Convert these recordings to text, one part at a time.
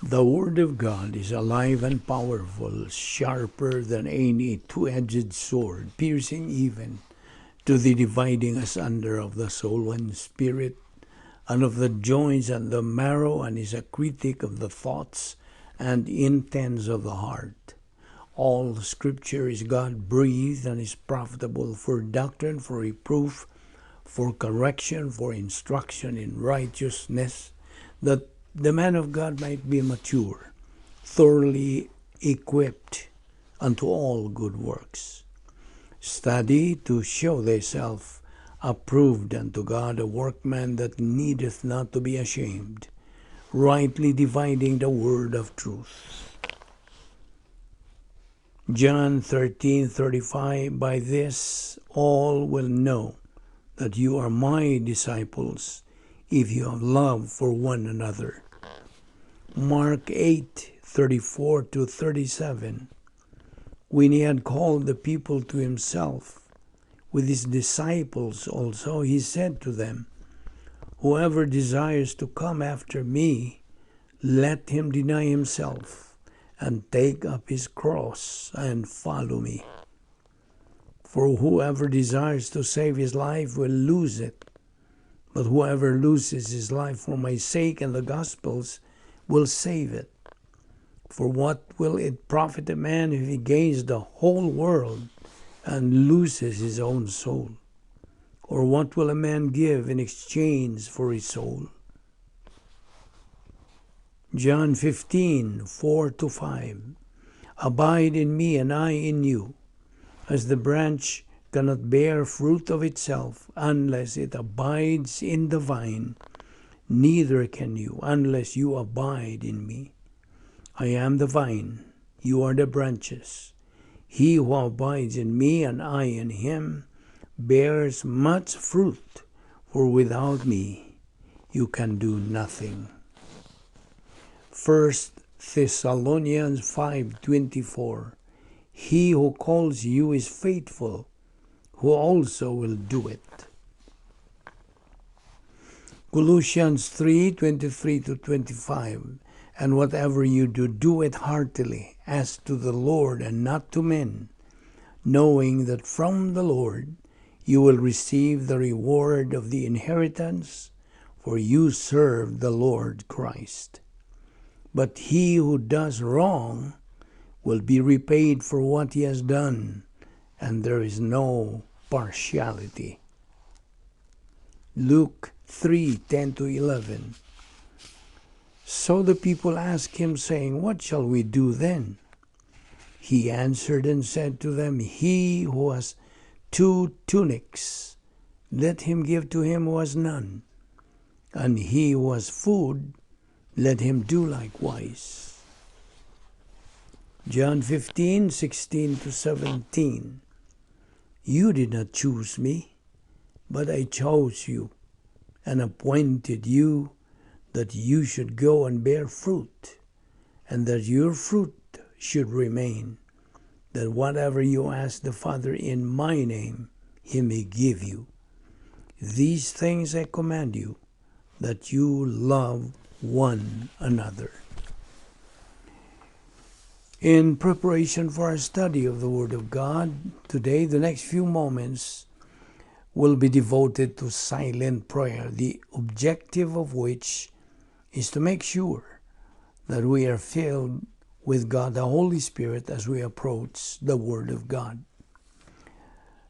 The Word of God is alive and powerful, sharper than any two-edged sword, piercing even to the dividing asunder of the soul and spirit, and of the joints and the marrow, and is a critic of the thoughts and intents of the heart. All Scripture is God-breathed and is profitable for doctrine, for reproof, for correction, for instruction in righteousness, that the man of God might be mature, thoroughly equipped unto all good works. Study to show thyself approved unto God, a workman that needeth not to be ashamed, rightly dividing the word of truth. John 13:35, by this all will know that you are my disciples, if you have love for one another. Mark 8:34-37, when he had called the people to himself, with his disciples also, he said to them, whoever desires to come after me, let him deny himself, and take up his cross, and follow me. For whoever desires to save his life will lose it, but whoever loses his life for my sake and the gospel's will save it. For what will it profit a man if he gains the whole world and loses his own soul? Or what will a man give in exchange for his soul? John 15:4-5, abide in me and I in you, as the branch cannot bear fruit of itself unless it abides in the vine, neither can you unless you abide in me. I am the vine, you are the branches. He who abides in me and I in him bears much fruit, for without me you can do nothing. 1 Thessalonians 5:24, he who calls you is faithful, who also will do it. Colossians 3:23-25, and whatever you do, do it heartily, as to the Lord and not to men, knowing that from the Lord you will receive the reward of the inheritance, for you serve the Lord Christ. But he who does wrong will be repaid for what he has done, and there is no partiality. Luke 3:10-11. So the people asked him, saying, what shall we do then? He answered and said to them, he who has 2 tunics, let him give to him who has none, and he who has food, let him do likewise. John 15:16-17, you did not choose me, but I chose you, and appointed you that you should go and bear fruit, and that your fruit should remain, that whatever you ask the Father in my name, he may give you. These things I command you, that you love one another. In preparation for our study of the Word of God, today, the next few moments will be devoted to silent prayer, the objective of which is to make sure that we are filled with God, the Holy Spirit, as we approach the Word of God.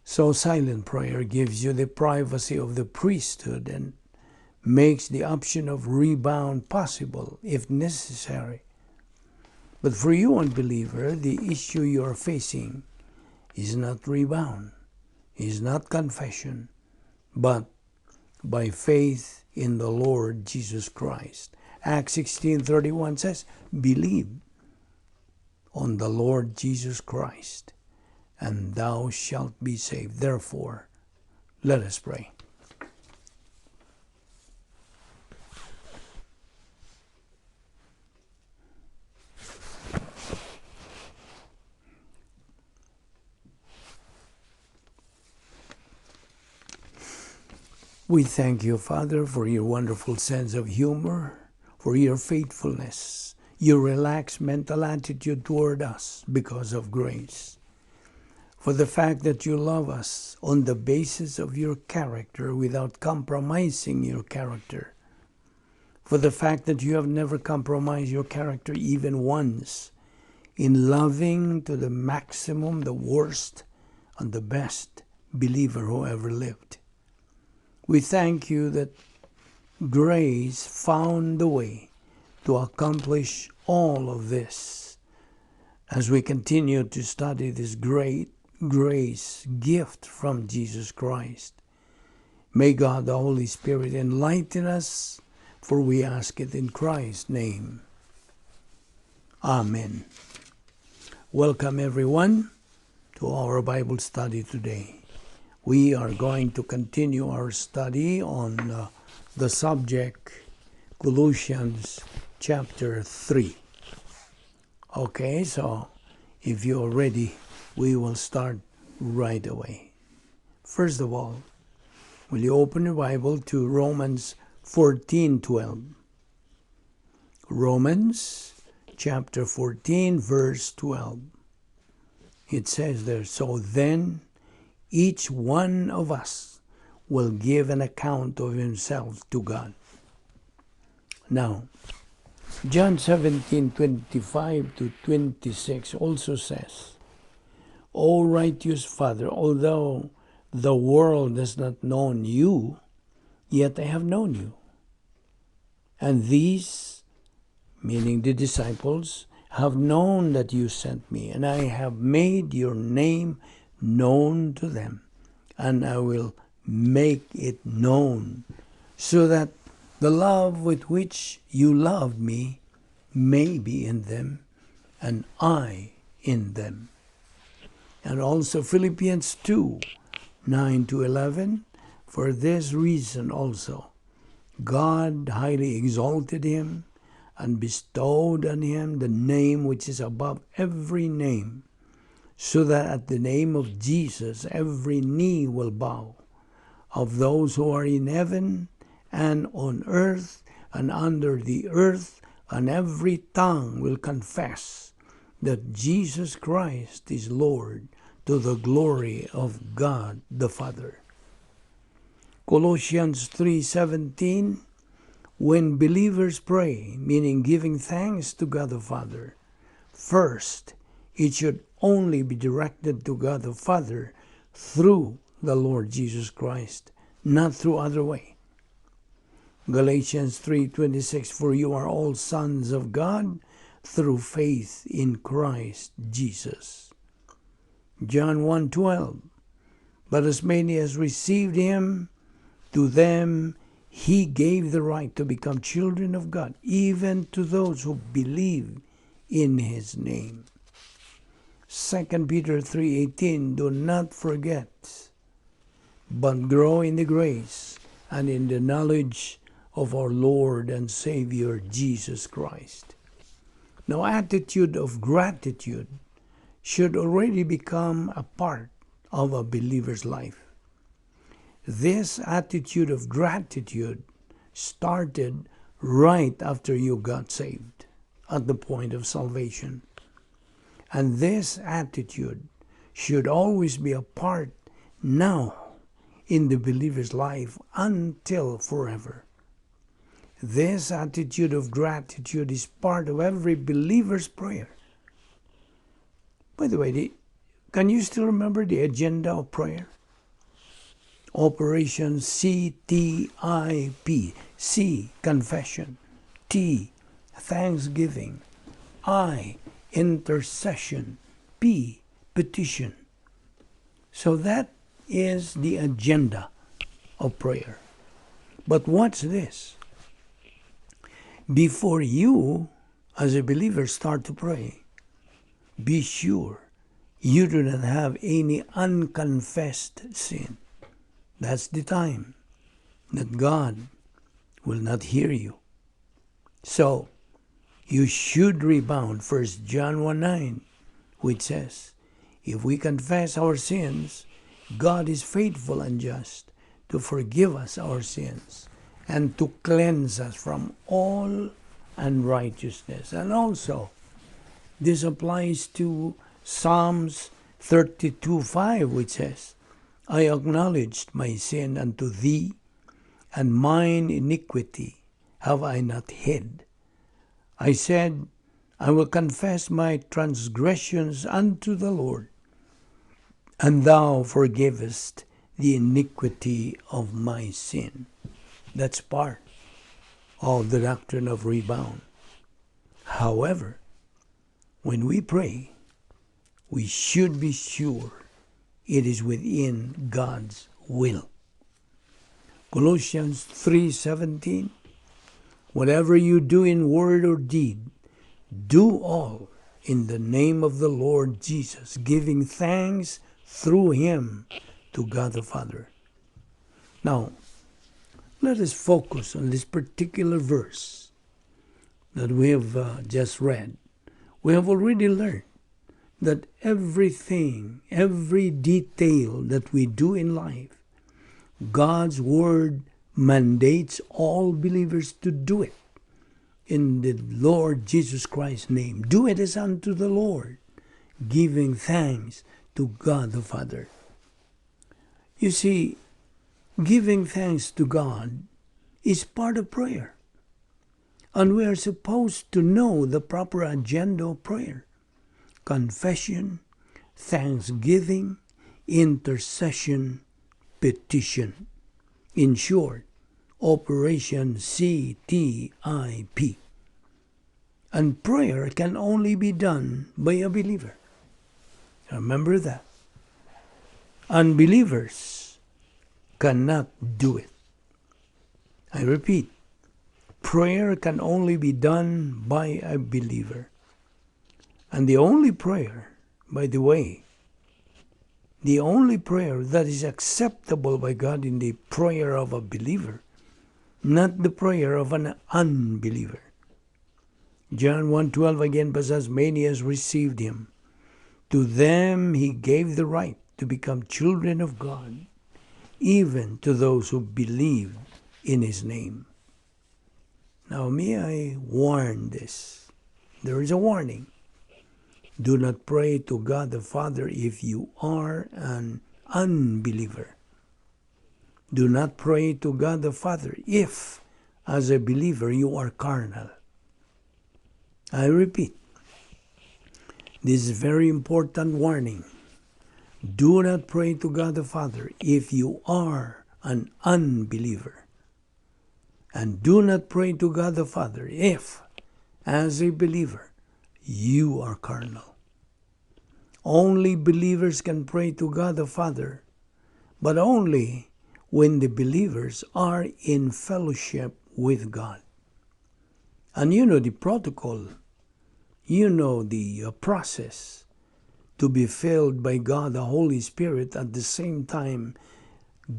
So silent prayer gives you the privacy of the priesthood and makes the option of rebound possible if necessary. But for you, unbeliever, the issue you are facing is not rebound, is not confession, but by faith in the Lord Jesus Christ. Acts 16:31 says, believe on the Lord Jesus Christ, and thou shalt be saved. Therefore, let us pray. We thank you, Father, for your wonderful sense of humor, for your faithfulness, your relaxed mental attitude toward us because of grace, for the fact that you love us on the basis of your character without compromising your character, for the fact that you have never compromised your character even once in loving to the maximum the worst and the best believer who ever lived. We thank you that grace found the way to accomplish all of this as we continue to study this great grace gift from Jesus Christ. May God the Holy Spirit enlighten us, for we ask it in Christ's name. Amen. Welcome everyone to our Bible study today. We are going to continue our study on the subject Colossians chapter 3. Okay, so if you're ready, we will start right away. First of all, will you open your Bible to Romans 14:12? Romans chapter 14, verse 12. It says there, so then each one of us will give an account of himself to God. Now, John 17:25-26 also says, O righteous Father, although the world has not known you, yet I have known you. And these, meaning the disciples, have known that you sent me, and I have made your name known to them, and I will make it known, so that the love with which you loved me may be in them, and I in them. And also Philippians 2:9-11, for this reason also God highly exalted him and bestowed on him the name which is above every name, so that at the name of Jesus every knee will bow, of those who are in heaven and on earth and under the earth, and every tongue will confess that Jesus Christ is Lord, to the glory of God the Father. Colossians 3:17, when believers pray, meaning giving thanks to God the Father, first, it should only be directed to God the Father through the Lord Jesus Christ, not through other way. Galatians 3:26, for you are all sons of God through faith in Christ Jesus. John 1:12, but as many as received him, to them he gave the right to become children of God, even to those who believe in his name. 2 Peter 3:18, do not forget, but grow in the grace and in the knowledge of our Lord and Savior Jesus Christ. Now, attitude of gratitude should already become a part of a believer's life. This attitude of gratitude started right after you got saved, at the point of salvation. And this attitude should always be a part now in the believer's life until forever. This attitude of gratitude is part of every believer's prayer. By the way, can you still remember the agenda of prayer? Operation CTIP. C, confession. T, thanksgiving. I, intercession. P, petition. So that is the agenda of prayer. But what's this? Before you, as a believer, start to pray, be sure you do not have any unconfessed sin. That's the time that God will not hear you. So, you should rebound 1 John 1:9, which says, if we confess our sins, God is faithful and just to forgive us our sins and to cleanse us from all unrighteousness. And also, this applies to Psalms 32:5, which says, I acknowledged my sin unto thee, and mine iniquity have I not hid. I said, I will confess my transgressions unto the Lord, and thou forgivest the iniquity of my sin. That's part of the doctrine of rebound. However, when we pray, we should be sure it is within God's will. Colossians 3:17, whatever you do in word or deed, do all in the name of the Lord Jesus, giving thanks through him to God the Father. Now, let us focus on this particular verse that we have just read. We have already learned that everything, every detail that we do in life, God's Word mandates all believers to do it in the Lord Jesus Christ's name. Do it as unto the Lord, giving thanks to God the Father. You see, giving thanks to God is part of prayer. And we are supposed to know the proper agenda of prayer: confession, thanksgiving, intercession, petition. In short, Operation CTIP. And prayer can only be done by a believer. Remember that. Unbelievers cannot do it. I repeat, prayer can only be done by a believer. And the only prayer, by the way, the only prayer that is acceptable by God in the prayer of a believer, not the prayer of an unbeliever. John 1:12 again, but as many as received him, to them he gave the right to become children of God, even to those who believe in his name. Now may I warn this. There is a warning. Do not pray to God the Father if you are an unbeliever. Do not pray to God the Father if, as a believer, you are carnal. I repeat, this is a very important warning. Do not pray to God the Father if you are an unbeliever. And do not pray to God the Father if, as a believer, you are carnal. Only believers can pray to God the Father, but only when the believers are in fellowship with God. And you know the protocol, you know the process to be filled by God the Holy Spirit at the same time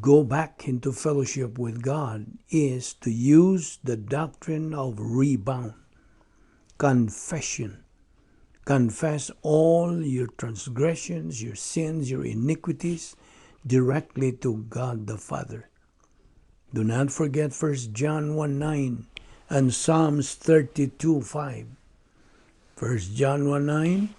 go back into fellowship with God is to use the doctrine of rebound, confession. Confess all your transgressions, your sins, your iniquities directly to God the Father. Do not forget 1 John 1:9 and Psalms 32:5. 1 John 1:9,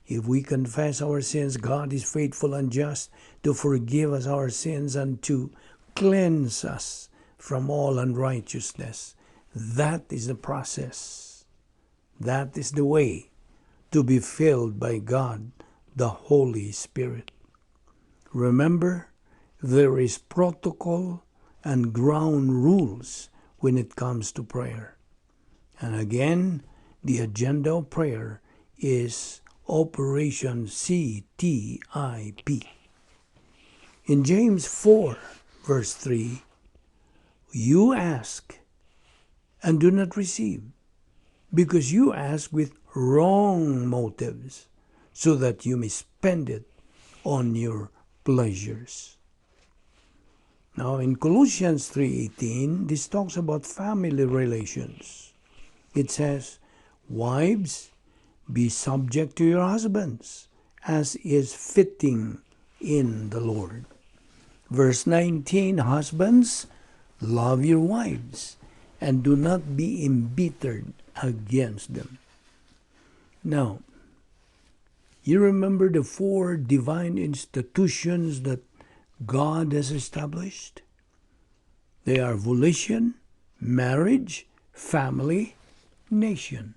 if we confess our sins, God is faithful and just to forgive us our sins and to cleanse us from all unrighteousness. That is the process. That is the way to be filled by God, the Holy Spirit. Remember, there is protocol and ground rules when it comes to prayer. And again, the agenda of prayer is Operation CTIP. In James 4, verse 3, you ask and do not receive, because you ask with wrong motives, so that you may spend it on your pleasures. Now in Colossians 3:18, this talks about family relations. It says, wives, be subject to your husbands, as is fitting in the Lord. Verse 19, husbands, love your wives, and do not be embittered against them. Now, you remember the 4 divine institutions that God has established? They are volition, marriage, family, nation.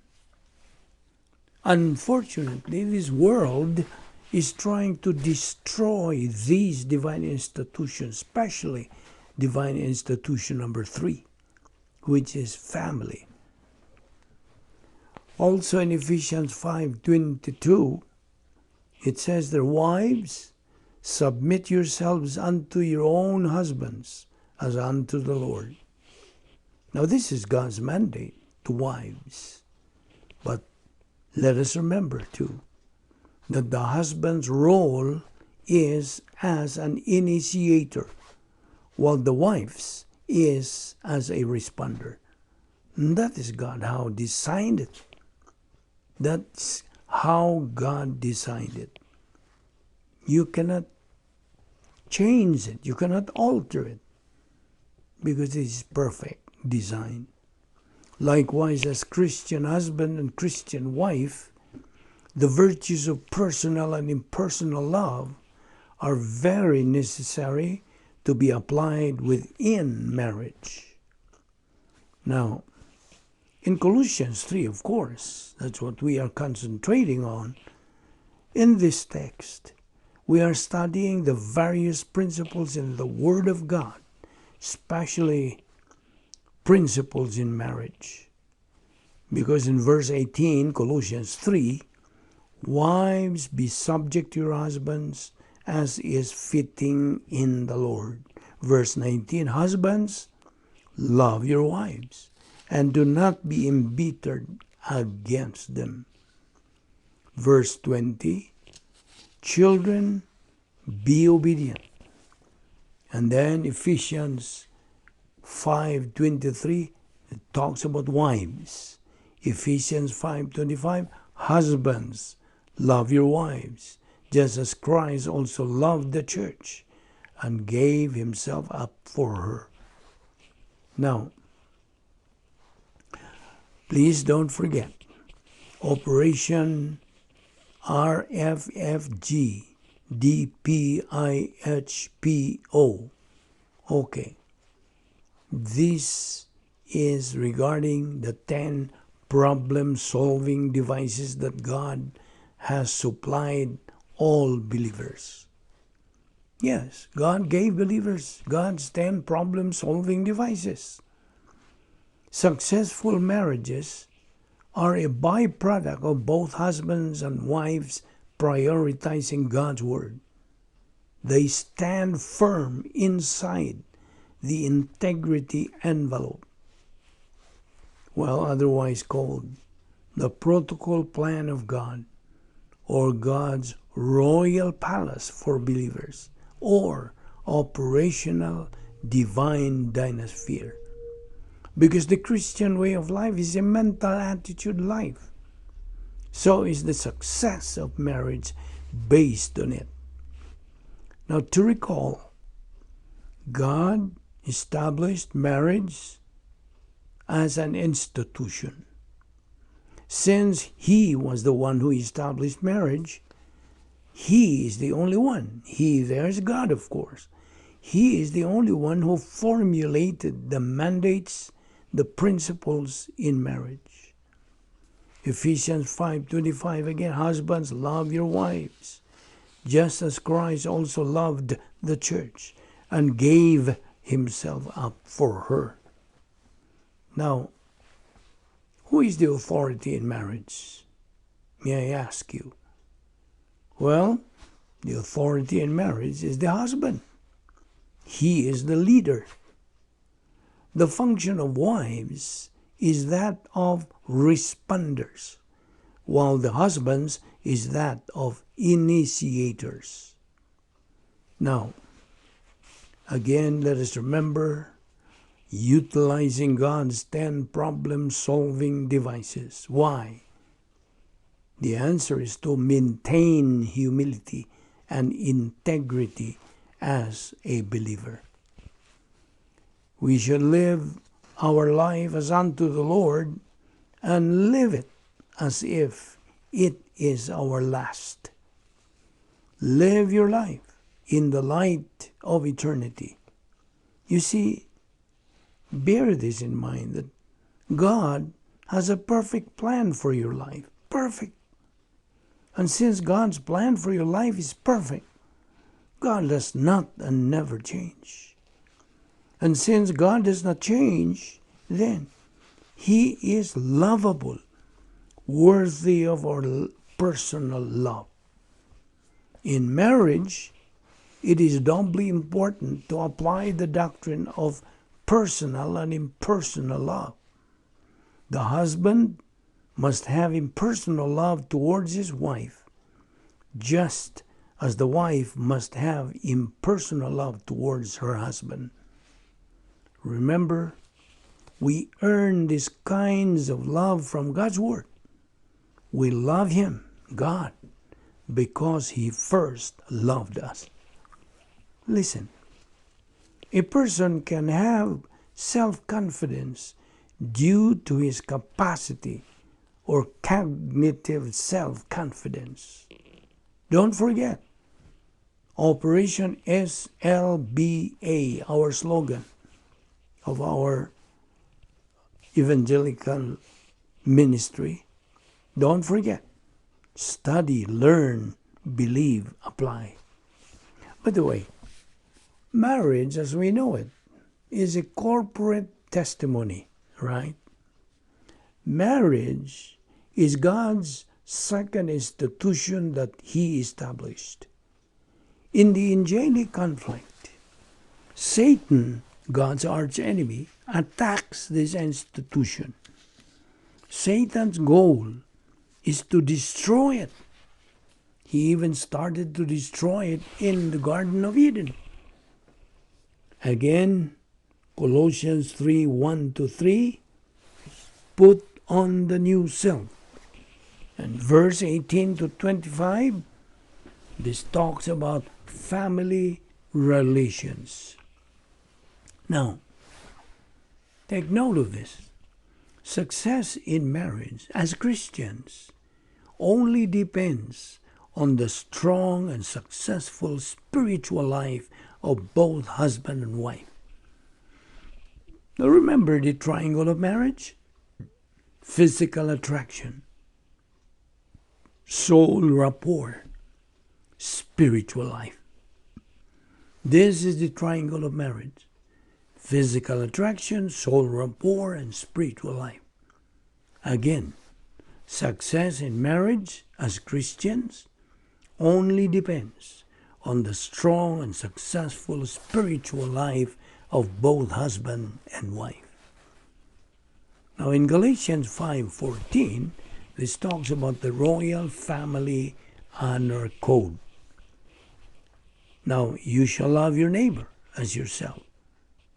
Unfortunately, this world is trying to destroy these divine institutions, especially divine institution number 3, which is family. Also in Ephesians 5:22, it says, "Their wives, submit yourselves unto your own husbands, as unto the Lord." Now this is God's mandate to wives. But let us remember too, that the husband's role is as an initiator, while the wife's is as a responder. And that is God how designed it. That's how God designed it. You cannot change it. You cannot alter it, because it is perfect design. Likewise, as Christian husband and Christian wife, the virtues of personal and impersonal love are very necessary to be applied within marriage. Now, in Colossians 3, of course, that's what we are concentrating on. In this text, we are studying the various principles in the Word of God, especially principles in marriage. Because in verse 18, Colossians 3, "Wives, be subject to your husbands, as is fitting in the Lord." Verse 19, "Husbands, love your wives, and do not be embittered against them." Verse 20, "Children, be obedient." And then Ephesians 5:23, it talks about wives. Ephesians 5:25, "Husbands, love your wives, just as Christ also loved the church and gave himself up for her." Now, please don't forget, Operation RFFG DPIHPO. Okay. This is regarding the 10 problem-solving devices that God has supplied all believers. Yes, God gave believers God's 10 problem-solving devices. Successful marriages are a byproduct of both husbands and wives prioritizing God's Word. They stand firm inside the integrity envelope, well, otherwise called the protocol plan of God, or God's royal palace for believers, or operational divine dynasphere. Because the Christian way of life is a mental attitude life. So is the success of marriage based on it. Now, to recall, God established marriage as an institution. Since He was the one who established marriage, He is the only one. He, there's God, of course. He is the only one who formulated the mandates, the principles in marriage. Ephesians 5:25 again, "Husbands, love your wives, just as Christ also loved the church and gave himself up for her." Now, who is the authority in marriage? May I ask you? Well, the authority in marriage is the husband. He is the leader. The function of wives is that of responders, while the husbands is that of initiators. Now, again, let us remember, utilizing God's 10 problem-solving devices. Why? The answer is to maintain humility and integrity as a believer. We should live our life as unto the Lord and live it as if it is our last. Live your life in the light of eternity. You see, bear this in mind that God has a perfect plan for your life. Perfect. And since God's plan for your life is perfect, God does not and never change. And since God does not change, then He is lovable, worthy of our personal love. In marriage, it is doubly important to apply the doctrine of personal and impersonal love. The husband must have impersonal love towards his wife, just as the wife must have impersonal love towards her husband. Remember, we earn these kinds of love from God's Word. We love Him, God, because He first loved us. Listen, a person can have self-confidence due to his capacity or cognitive self-confidence. Don't forget, Operation SLBA, our slogan of our evangelical ministry. Don't forget, study, learn, believe, apply. By the way, marriage as we know it is a corporate testimony, right? Marriage is God's second institution that He established. In the angelic conflict, Satan, God's archenemy, attacks this institution. Satan's goal is to destroy it. He even started to destroy it in the Garden of Eden. Again, Colossians 3:1-3, put on the new self. And verse 18-25, this talks about family relations. Now, take note of this. Success in marriage as Christians only depends on the strong and successful spiritual life of both husband and wife. Now remember the triangle of marriage? Physical attraction, soul rapport, spiritual life. This is the triangle of marriage. Physical attraction, soul rapport, and spiritual life. Again, success in marriage as Christians only depends on the strong and successful spiritual life of both husband and wife. Now in Galatians 5:14, this talks about the royal family honor code. Now, you shall love your neighbor as yourself.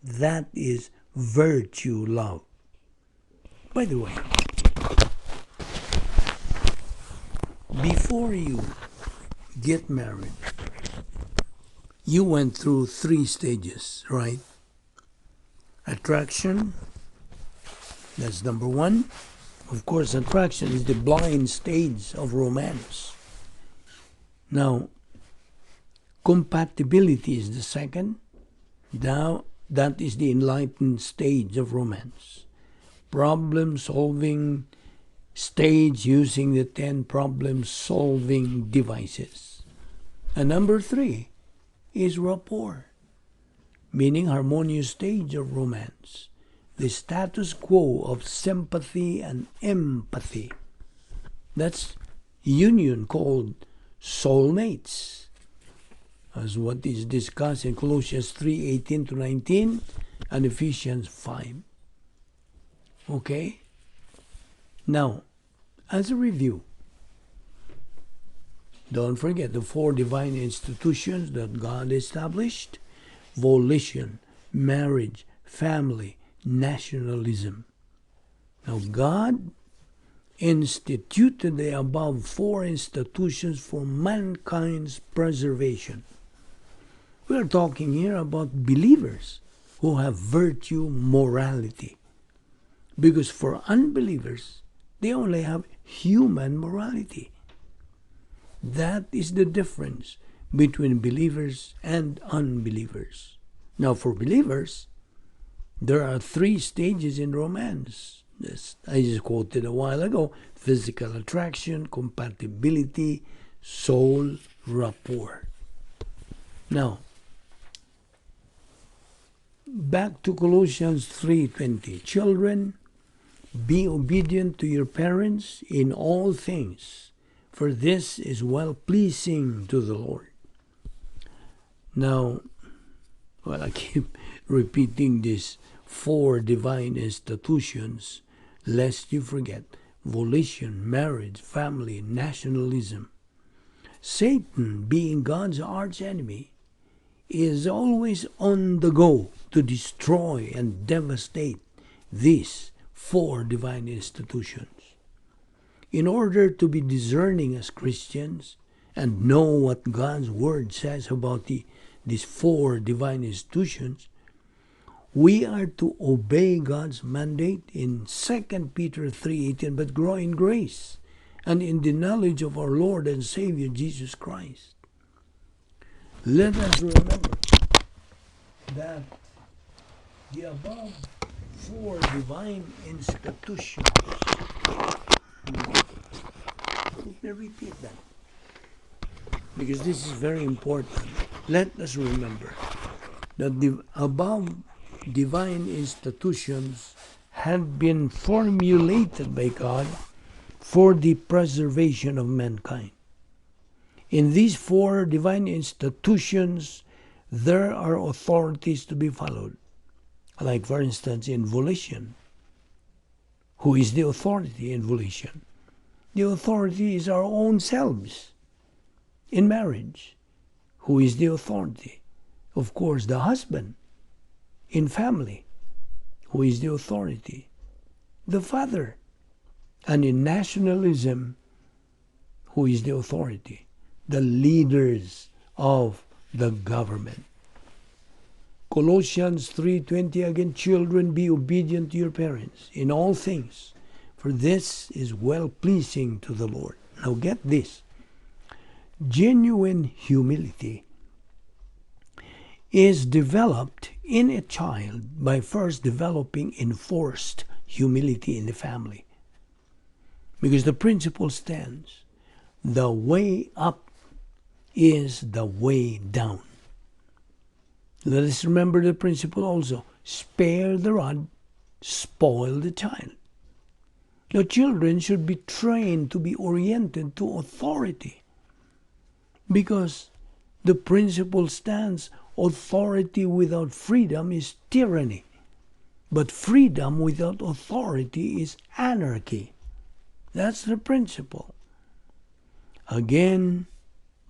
That is virtue love. By the way, before you get married, you went through 3 stages, right? Attraction, that's number 1. Of course, attraction is the blind stage of romance. Now, compatibility is the second. Now, that is the enlightened stage of romance. Problem-solving stage using the 10 problem-solving devices. And number 3 is rapport, meaning harmonious stage of romance. The status quo of sympathy and empathy. That's union called soulmates, as what is discussed in Colossians 3:18-19 and Ephesians 5. Okay? Now, as a review, don't forget the 4 divine institutions that God established: volition, marriage, family, nationalism. Now, God instituted the above 4 institutions for mankind's preservation. We are talking here about believers who have virtue morality. Because for unbelievers, They only have human morality. That is the difference between believers and unbelievers. Now, for believers, there are 3 stages in romance. This, I just quoted a while ago: physical attraction, compatibility, soul rapport. Now, back to Colossians 3:20. Children, be obedient to your parents in all things, for this is well-pleasing to the Lord. Now, I keep repeating these 4 divine institutions, lest you forget: volition, marriage, family, nationalism. Satan, being God's arch enemy, is always on the go to destroy and devastate these 4 divine institutions. In order to be discerning as Christians and know what God's Word says about these 4 divine institutions, we are to obey God's mandate in 2 Peter 3:18, but grow in grace and in the knowledge of our Lord and Savior Jesus Christ. Let us remember that the above 4 divine institutions, let me repeat that, because this is very important. Let us remember that the above divine institutions have been formulated by God for the preservation of mankind. In these 4 divine institutions, there are authorities to be followed. Like, for instance, in volition. Who is the authority in volition? The authority is our own selves. In marriage, who is the authority? Of course, the husband. In family, who is the authority? The father. And in nationalism, who is the authority? The leaders of the government. Colossians 3:20 again: children, be obedient to your parents in all things, for this is well-pleasing to the Lord. Now get this. Genuine humility is developed in a child by first developing enforced humility in the family. Because the principle stands: the way up is the way down. Let us remember the principle also: spare the rod, spoil the child. Now, children should be trained to be oriented to authority, because the principle stands: authority without freedom is tyranny, but freedom without authority is anarchy. That's the principle. Again,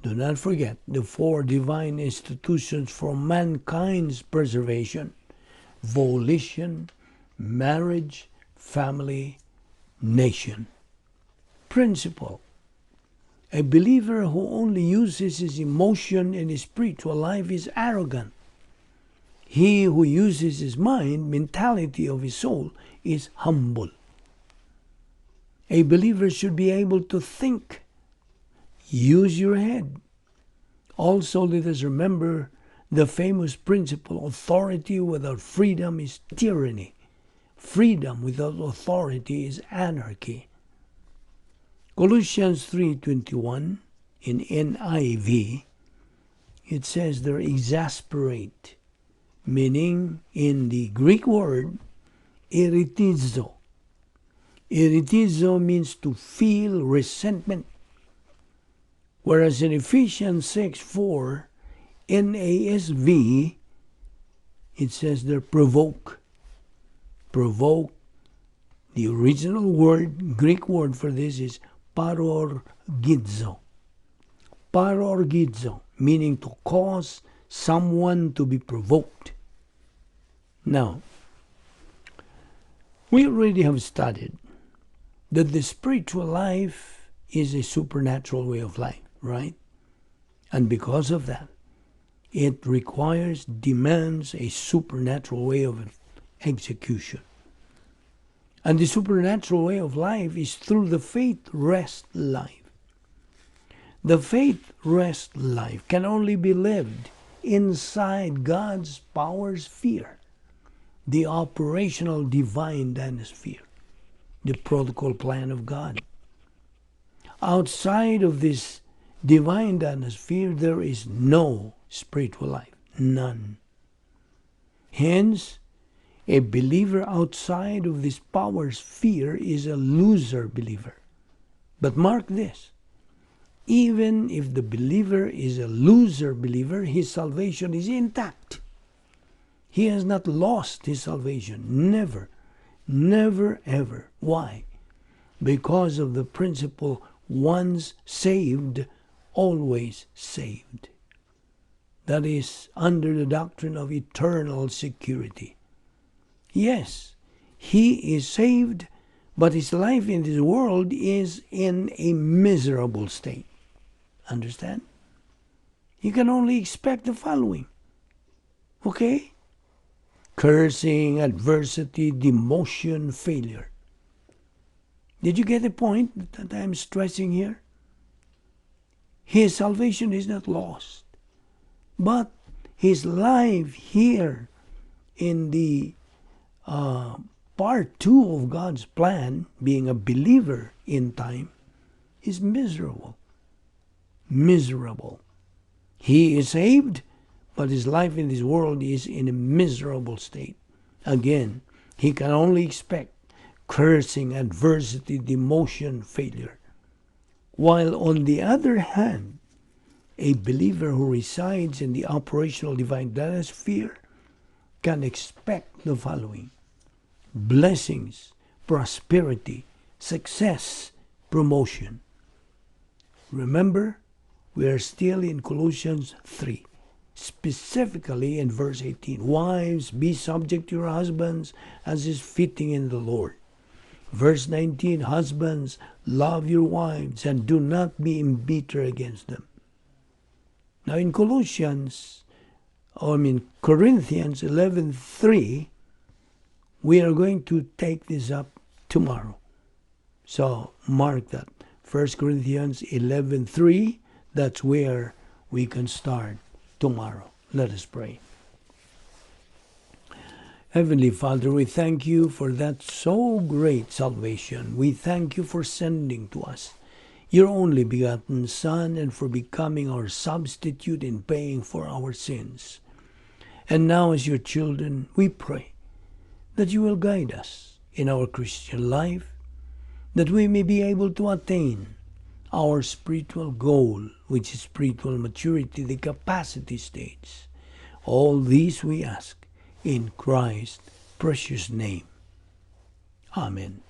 do not forget the 4 divine institutions for mankind's preservation: volition, marriage, family, nation. Principle. A believer who only uses his emotion in his spiritual life is arrogant. He who uses his mind, mentality of his soul, is humble. A believer should be able to think. Use your head. Also, let us remember the famous principle: authority without freedom is tyranny. Freedom without authority is anarchy. Colossians 3:21 in NIV, it says they're exasperate, meaning in the Greek word iritizo. Iritizo means to feel resentment. Whereas in Ephesians 6:4 NASV, it says they're provoke. Provoke. The original word, Greek word for this is parorgizo. Parorgizo, meaning to cause someone to be provoked. Now, we already have studied that the spiritual life is a supernatural way of life, right? And because of that, it demands a supernatural way of execution. And the supernatural way of life is through the faith rest life. The faith rest life can only be lived inside God's power sphere, the operational divine dynasphere, the protocol plan of God. Outside of this divine dynasphere, there is no spiritual life, none. Hence, a believer outside of this power sphere is a loser believer. But mark this, even if the believer is a loser believer, his salvation is intact. He has not lost his salvation. Never, never, ever. Why? Because of the principle, once saved, always saved. That is under the doctrine of eternal security. Yes, he is saved, but his life in this world is in a miserable state. Understand? You can only expect the following. Okay? Cursing, adversity, demotion, failure. Did you get the point that I'm stressing here? His salvation is not lost, but his life here in the part 2 of God's plan, being a believer in time, is miserable. Miserable. He is saved, but his life in this world is in a miserable state. Again, he can only expect cursing, adversity, demotion, failure. While on the other hand, a believer who resides in the operational divine dynasphere can expect the following: blessings, prosperity, success, promotion. Remember, we are still in Colossians 3, specifically in verse 18. Wives, be subject to your husbands as is fitting in the Lord. Verse 19, husbands, love your wives and do not be embittered against them. Now in Corinthians 11:3, we are going to take this up tomorrow. So mark that. 1 Corinthians 11:3, that's where we can start tomorrow. Let us pray. Heavenly Father, we thank you for that so great salvation. We thank you for sending to us your only begotten Son and for becoming our substitute in paying for our sins. And now as your children, we pray that you will guide us in our Christian life, that we may be able to attain our spiritual goal, which is spiritual maturity, the capacity stage. All these we ask in Christ's precious name. Amen.